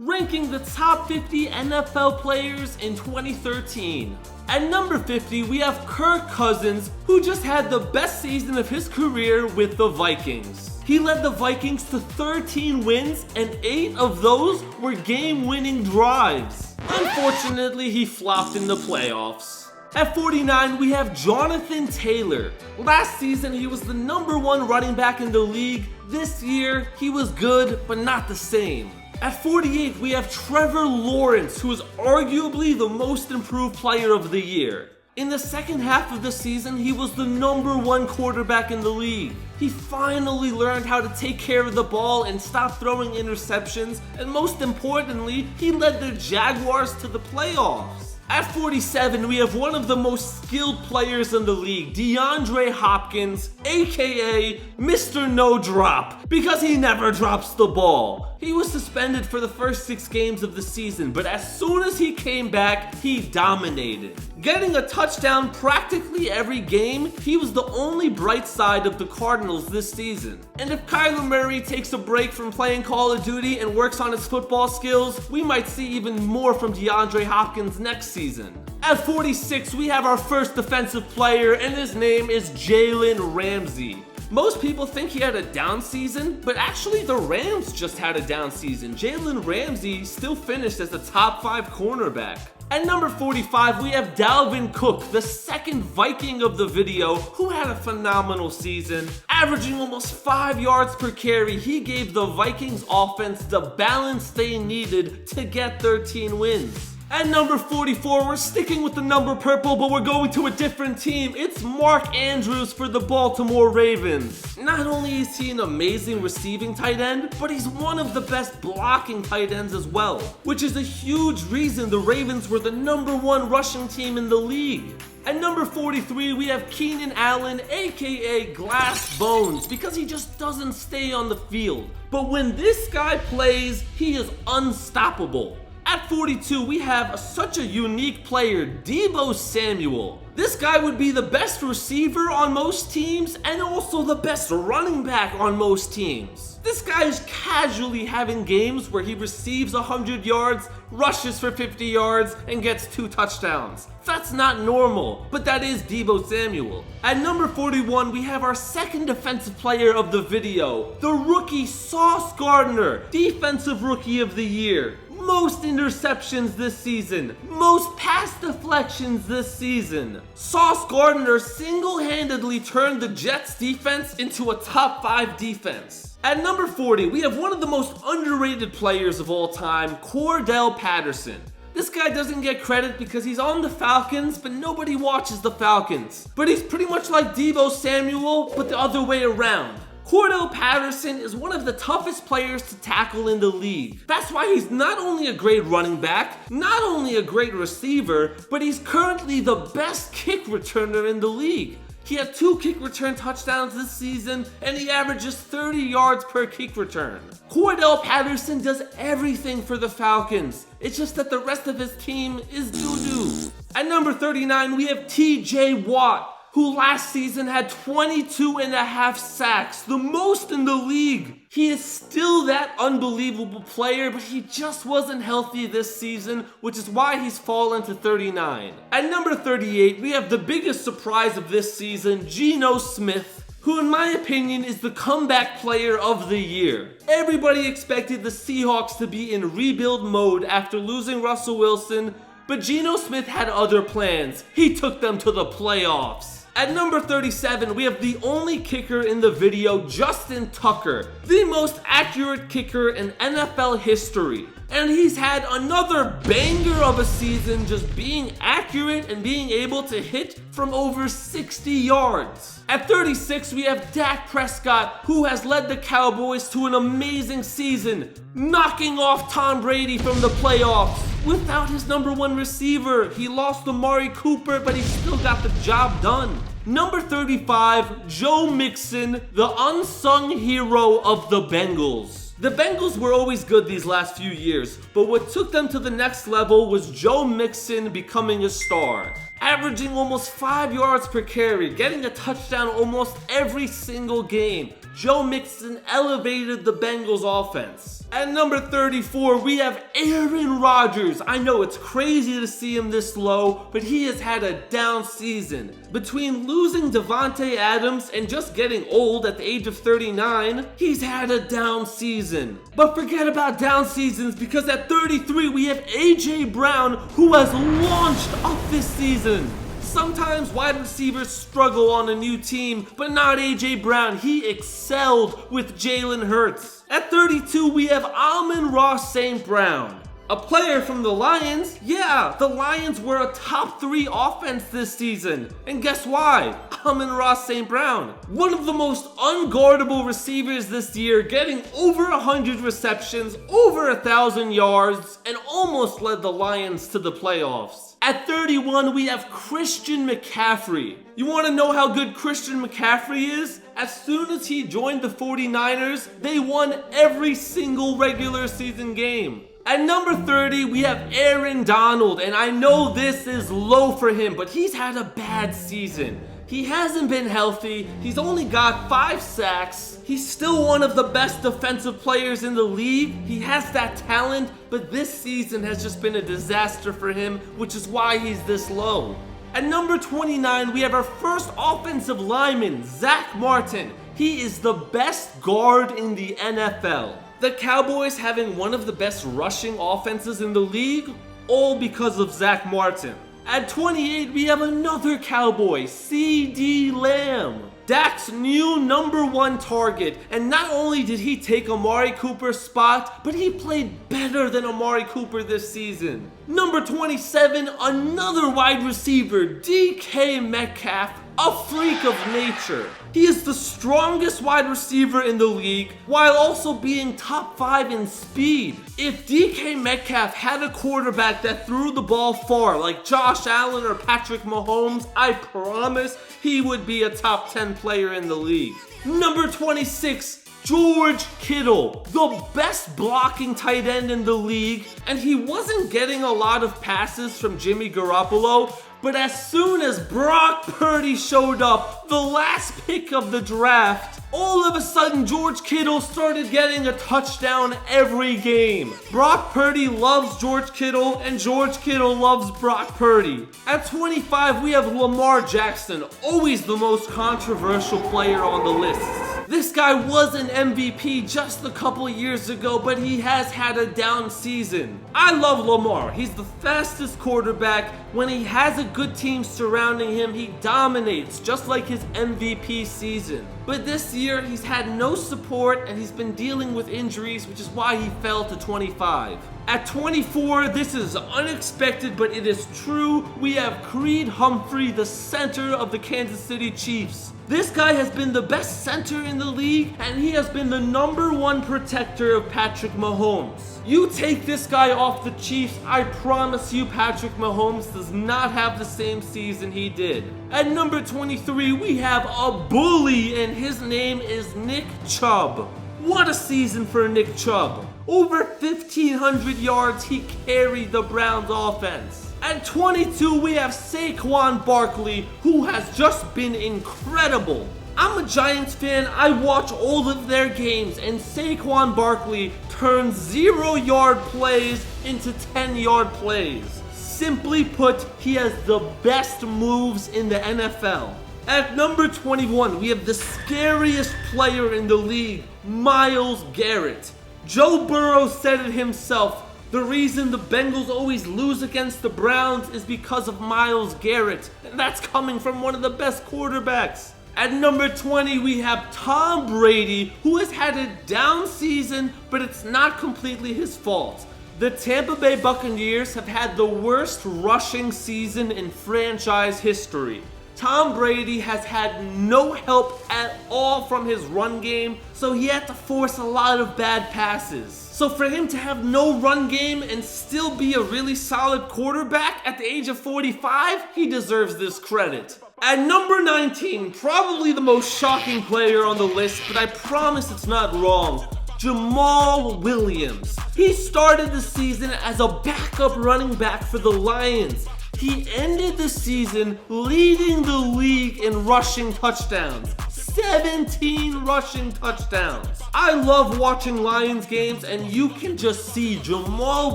ranking the top 50 NFL players in 2013. At number 50, we have Kirk Cousins, who just had the best season of his career with the Vikings. He led the Vikings to 13 wins, and 8 of those were game-winning drives. Unfortunately, he flopped in the playoffs. At 49, we have Jonathan Taylor. Last season, he was the #1 running back in the league. This year, he was good, but not the same. At 48, we have Trevor Lawrence, who is arguably the most improved player of the year. In the second half of the season, he was the #1 quarterback in the league. He finally learned how to take care of the ball and stop throwing interceptions, and most importantly, he led the Jaguars to the playoffs. At 47, we have one of the most skilled players in the league, DeAndre Hopkins, aka Mr. No Drop, because he never drops the ball. He was suspended for the first 6 games of the season, but as soon as he came back, he dominated. Getting a touchdown practically every game, he was the only bright side of the Cardinals this season. And if Kyler Murray takes a break from playing Call of Duty and works on his football skills, we might see even more from DeAndre Hopkins next season. At 46, we have our first defensive player, and his name is Jalen Ramsey. Most people think he had a down season, but actually the Rams just had a down season. Jalen Ramsey still finished as the top 5 cornerback. At number 45, we have Dalvin Cook, the second Viking of the video, who had a phenomenal season. Averaging almost 5 yards per carry, he gave the Vikings offense the balance they needed to get 13 wins. At number 44, we're sticking with the number purple, but we're going to a different team. It's Mark Andrews for the Baltimore Ravens. Not only is he an amazing receiving tight end, but he's one of the best blocking tight ends as well, which is a huge reason the Ravens were the #1 rushing team in the league. At number 43, we have Keenan Allen, aka Glass Bones, because he just doesn't stay on the field. But when this guy plays, he is unstoppable. At 42, we have such a unique player, Deebo Samuel. This guy would be the best receiver on most teams and also the best running back on most teams. This guy is casually having games where he receives 100 yards, rushes for 50 yards, and gets 2 touchdowns. That's not normal, but that is Deebo Samuel. At number 41, we have our second defensive player of the video, the rookie Sauce Gardner, Defensive Rookie of the Year. Most interceptions this season, most pass deflections this season. Sauce Gardner single-handedly turned the Jets defense into a top 5 defense. At number 40, we have one of the most underrated players of all time, Cordell Patterson. This guy doesn't get credit because he's on the Falcons, but nobody watches the Falcons. But he's pretty much like Deebo Samuel, but the other way around. Cordell Patterson is one of the toughest players to tackle in the league. That's why he's not only a great running back, not only a great receiver, but he's currently the best kick returner in the league. He had 2 kick return touchdowns this season, and he averages 30 yards per kick return. Cordell Patterson does everything for the Falcons. It's just that the rest of his team is doo-doo. At number 39, we have TJ Watt, who last season had 22.5 sacks, the most in the league. He is still that unbelievable player, but he just wasn't healthy this season, which is why he's fallen to 39. At number 38, we have the biggest surprise of this season, Geno Smith, who in my opinion is the comeback player of the year. Everybody expected the Seahawks to be in rebuild mode after losing Russell Wilson, but Geno Smith had other plans. He took them to the playoffs. At number 37, we have the only kicker in the video, Justin Tucker, the most accurate kicker in NFL history. And he's had another banger of a season, just being accurate and being able to hit from over 60 yards. At 36, we have Dak Prescott, who has led the Cowboys to an amazing season, knocking off Tom Brady from the playoffs. Without his #1 receiver, he lost Amari Cooper, but he still got the job done. Number 35, Joe Mixon, the unsung hero of the Bengals. The Bengals were always good these last few years, but what took them to the next level was Joe Mixon becoming a star. Averaging almost 5 yards per carry, getting a touchdown almost every single game. Joe Mixon elevated the Bengals offense. At number 34, we have Aaron Rodgers. I know it's crazy to see him this low, but he has had a down season. Between losing Devontae Adams and just getting old at the age of 39, he's had a down season. But forget about down seasons, because at 33, we have A.J. Brown, who has launched up this season. Sometimes wide receivers struggle on a new team, but not A.J. Brown. He excelled with Jalen Hurts. At 32, we have Amon-Ra St. Brown, a player from the Lions. Yeah, the Lions were a top 3 offense this season. And guess why? Amon-Ra St. Brown, one of the most unguardable receivers this year, getting over 100 receptions, over 1,000 yards, and almost led the Lions to the playoffs. At 31, we have Christian McCaffrey. You want to know how good Christian McCaffrey is? As soon as he joined the 49ers, they won every single regular season game. At number 30, we have Aaron Donald, and I know this is low for him, but he's had a bad season. He hasn't been healthy, he's only got 5 sacks, he's still one of the best defensive players in the league, he has that talent, but this season has just been a disaster for him, which is why he's this low. At number 29, we have our first offensive lineman, Zach Martin. He is the best guard in the NFL. The Cowboys having one of the best rushing offenses in the league, all because of Zach Martin. At 28, we have another Cowboy, C.D. Lamb. Dak's new number 1 target, and not only did he take Amari Cooper's spot, but he played better than Amari Cooper this season. Number 27, another wide receiver, D.K. Metcalf, a freak of nature. He is the strongest wide receiver in the league, while also being top 5 in speed. If DK Metcalf had a quarterback that threw the ball far, like Josh Allen or Patrick Mahomes, I promise he would be a top 10 player in the league. Number 26, George Kittle, the best blocking tight end in the league, and he wasn't getting a lot of passes from Jimmy Garoppolo, but as soon as Brock Purdy showed up, the last pick of the draft, all of a sudden George Kittle started getting a touchdown every game. Brock Purdy loves George Kittle, and George Kittle loves Brock Purdy. At 25, we have Lamar Jackson, always the most controversial player on the list. This guy was an MVP just a couple years ago, but he has had a down season. I love Lamar. He's the fastest quarterback. When he has a good team surrounding him, he dominates, just like his MVP season. But this year, he's had no support and he's been dealing with injuries, which is why he fell to 25. At 24, this is unexpected, but it is true. We have Creed Humphrey, the center of the Kansas City Chiefs. This guy has been the best center in the league, and he has been the number 1 protector of Patrick Mahomes. You take this guy off the Chiefs, I promise you Patrick Mahomes does not have the same season he did. At number 23, we have a bully, and his name is Nick Chubb. What a season for Nick Chubb. Over 1,500 yards, he carried the Browns offense. At 22, we have Saquon Barkley, who has just been incredible. I'm a Giants fan, I watch all of their games, and Saquon Barkley turns 0-yard plays into 10-yard plays. Simply put, he has the best moves in the NFL. At number 21, we have the scariest player in the league, Myles Garrett. Joe Burrow said it himself. The reason the Bengals always lose against the Browns is because of Myles Garrett, and that's coming from one of the best quarterbacks. At number 20, we have Tom Brady, who has had a down season, but it's not completely his fault. The Tampa Bay Buccaneers have had the worst rushing season in franchise history. Tom Brady has had no help at all from his run game, so he had to force a lot of bad passes. So for him to have no run game and still be a really solid quarterback at the age of 45, he deserves this credit. At number 19, probably the most shocking player on the list, but I promise it's not wrong, Jamal Williams. He started the season as a backup running back for the Lions. He ended the season leading the league in rushing touchdowns. 17 rushing touchdowns. I love watching Lions games, and you can just see Jamal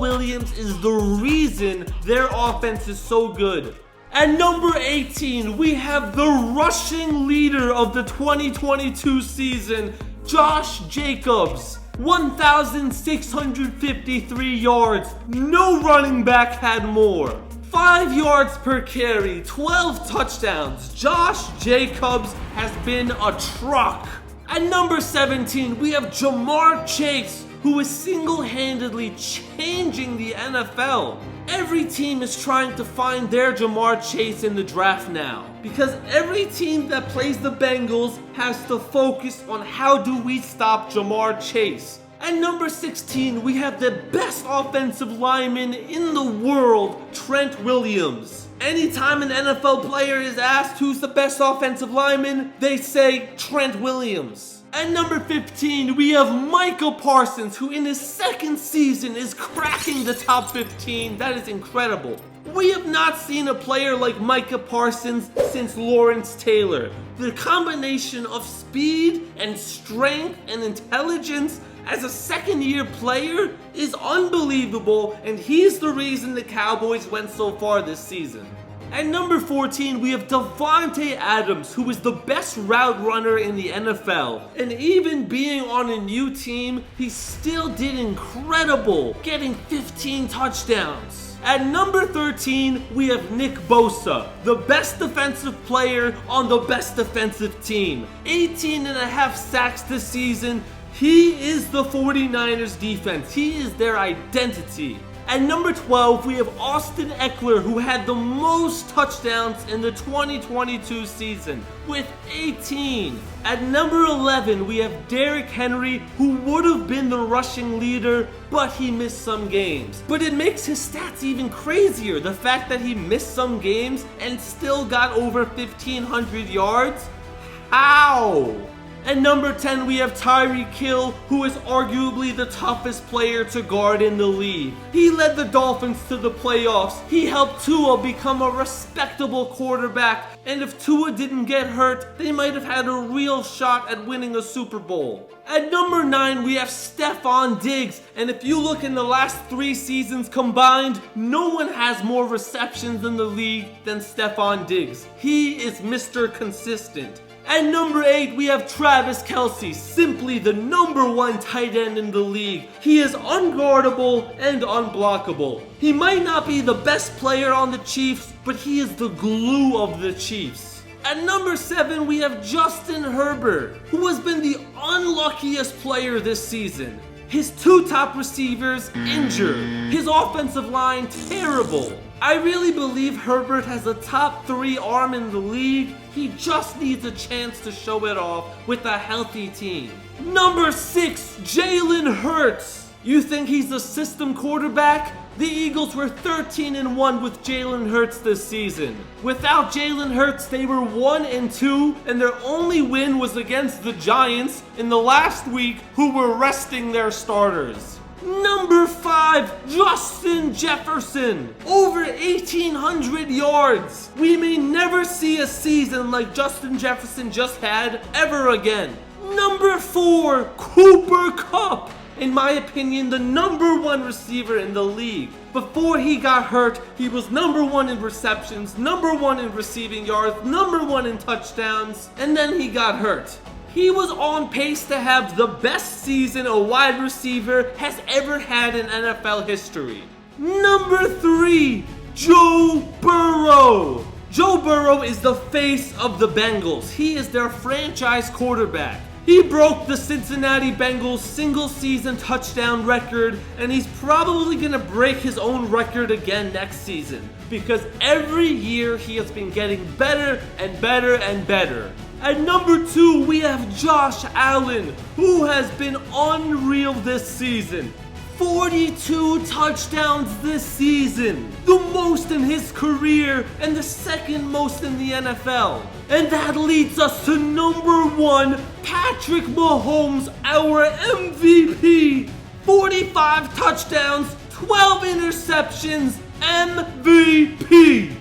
Williams is the reason their offense is so good. At number 18, we have the rushing leader of the 2022 season, Josh Jacobs. 1,653 yards. No running back had more. 5 yards per carry, 12 touchdowns. Josh Jacobs has been a truck. At number 17, we have Jamar Chase, who is single-handedly changing the NFL. Every team is trying to find their Jamar Chase in the draft now, because every team that plays the Bengals has to focus on how do we stop Jamar Chase. At number 16, we have the best offensive lineman in the world, Trent Williams. Anytime an NFL player is asked who's the best offensive lineman, they say Trent Williams. At number 15, we have Micah Parsons, who in his second season is cracking the top 15. That is incredible. We have not seen a player like Micah Parsons since Lawrence Taylor. The combination of speed and strength and intelligence as a second-year player is unbelievable, and he's the reason the Cowboys went so far this season. At number 14, we have Davante Adams, who is the best route runner in the NFL. And even being on a new team, he still did incredible, getting 15 touchdowns. At number 13, we have Nick Bosa, the best defensive player on the best defensive team. 18.5 sacks this season. He is the 49ers defense. He is their identity. At number 12, we have Austin Eckler, who had the most touchdowns in the 2022 season, with 18. At number 11, we have Derrick Henry, who would have been the rushing leader, but he missed some games. But it makes his stats even crazier, the fact that he missed some games and still got over 1,500 yards. How? At number 10, we have Tyreek Hill, who is arguably the toughest player to guard in the league. He led the Dolphins to the playoffs. He helped Tua become a respectable quarterback. And if Tua didn't get hurt, they might have had a real shot at winning a Super Bowl. At number 9, we have Stephon Diggs. And if you look in the last 3 seasons combined, no one has more receptions in the league than Stephon Diggs. He is Mr. Consistent. At number 8, we have Travis Kelce, simply the number 1 tight end in the league. He is unguardable and unblockable. He might not be the best player on the Chiefs, but he is the glue of the Chiefs. At number 7, we have Justin Herbert, who has been the unluckiest player this season. His 2 top receivers injured. His offensive line terrible. I really believe Herbert has a top 3 arm in the league. He just needs a chance to show it off with a healthy team. Number 6, Jalen Hurts. You think he's a system quarterback? The Eagles were 13-1 with Jalen Hurts this season. Without Jalen Hurts, they were 1-2, and their only win was against the Giants in the last week, who were resting their starters. Number 5, Justin Jefferson. Over 1,800 yards. We may never see a season like Justin Jefferson just had ever again. Number 4, Cooper Kupp. In my opinion, the number 1 receiver in the league. Before he got hurt, he was number 1 in receptions, number 1 in receiving yards, number 1 in touchdowns, and then he got hurt. He was on pace to have the best season a wide receiver has ever had in NFL history. Number 3, Joe Burrow. Joe Burrow is the face of the Bengals. He is their franchise quarterback. He broke the Cincinnati Bengals single-season touchdown record, and he's probably going to break his own record again next season, because every year he has been getting better and better and better. At number 2, we have Josh Allen, who has been unreal this season. 42 touchdowns this season, the most in his career and the second most in the NFL. And that leads us to number 1, Patrick Mahomes, our MVP. 45 touchdowns, 12 interceptions, MVP.